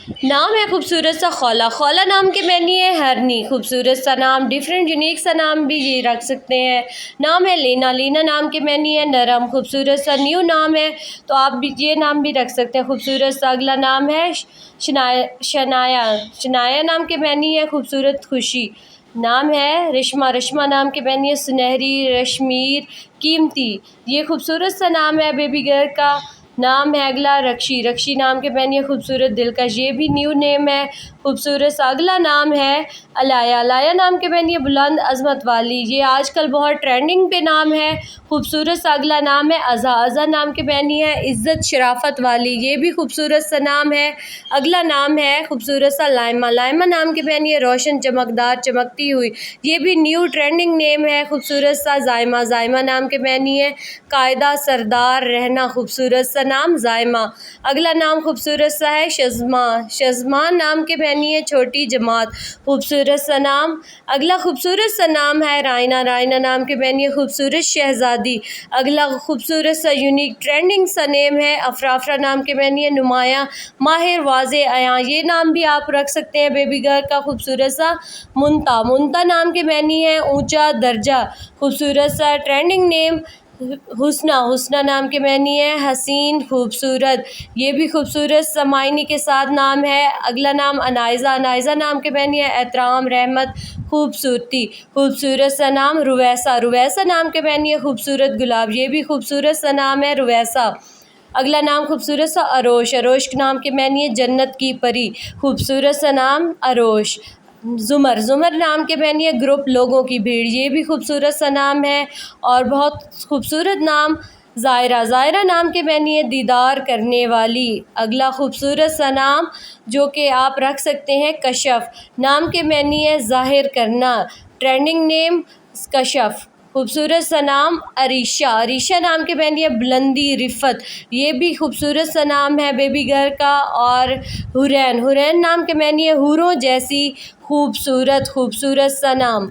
नाम है खूबसूरत सा खौला। खौला नाम के मैनी है हरनी। खूबसूरत सा नाम, डिफरेंट यूनिक सा नाम भी ये रख सकते हैं। नाम है लीना। लीना नाम के मैनी है नरम। खूबसूरत सा न्यू नाम है तो आप भी ये नाम भी रख सकते हैं खूबसूरत सा। अगला नाम है शनाया। शनाया शनाया नाम के मैनी है खूबसूरत खुशी। नाम है रिश्मा। रिश्मा नाम के मैनी है सुनहरी, रश्मीर, कीमती। ये खूबसूरत सा नाम है बेबी गर्ल का। नाम है अगला रक्षी। रक्षी नाम के मैनी है खूबसूरत दिलकश। ये भी न्यू नेम है खूबसूरत सा। अगला नाम है अलाया। अलाया नाम के मैनी है बुलंद अजमत वाली। ये आजकल बहुत ट्रेंडिंग पे नाम है खूबसूरत सा। अगला नाम है अज़ा। अज़ा नाम के मैनी है इज़्ज़त शराफत वाली। ये भी खूबसूरत सा नाम है। अगला नाम है खूबसूरत सा लाइमा। लाइमा नाम के मैनी है रोशन, चमकदार, चमकती हुई। ये भी न्यू ट्रेंडिंग नेम है खूबसूरत सा। जायमा। जायमा नाम के मैनी है कायदा, सरदार, रहना। खूबसूरत सा नाम जायमा। अगला नाम खूबसूरत सा है शज़मा। शज़मा नाम के मैनी है छोटी जमात। खूबसूरत सा नाम। अगला खूबसूरत सा नाम है रायना। रायना नाम के मैनी है खूबसूरत शहज़ादी। अगला खूबसूरत सा यूनिक ट्रेंडिंग सा नेम है अफरा। अफरा नाम के मैनी है नुमाया, माहिर, वाज़े, अयां। ये नाम भी आप रख सकते हैं बेबी गर्ल का खूबसूरत सा। मुंता। मुंता नाम के मैनी है ऊंचा दर्जा। खूबसूरत सा ट्रेंडिंग नेम हुस्ना। हुस्ना नाम के मैनी है हसीन, खूबसूरत। ये भी खूबसूरत समायनी के साथ नाम है। अगला नाम अनाइज़ा। अनाइज़ा नाम के मैनी है एहतराम, रहमत, खूबसूरती। खूबसूरत सा नाम रुवैसा। रुवैसा नाम के मैनी है खूबसूरत गुलाब। ये भी खूबसूरत सा नाम है रुवैसा। अगला नाम खूबसूरत सा अरोश। अरोश नाम के मैनी है जन्नत की परी। खूबसूरत सा नाम अरोश। ज़ुमर। ज़ुमर नाम के मैनी है ग्रुप, लोगों की भीड़। ये भी खूबसूरत सा नाम है। और बहुत खूबसूरत नाम ज़ायरा। ज़ायरा नाम के मैनी है दीदार करने वाली। अगला खूबसूरत सा नाम जो कि आप रख सकते हैं कशफ। नाम के मैनी है ज़ाहिर करना। Trending name Kashaf. खूबसूरत सा नाम अरीशा। अरीशा नाम के मैनी है बुलंदी, रिफ़त। ये भी खूबसूरत सा नाम है बेबी गर्ल का। और हुरैन। हुरैन नाम के मैनी है हूरों जैसी खूबसूरत। खूबसूरत सा नाम।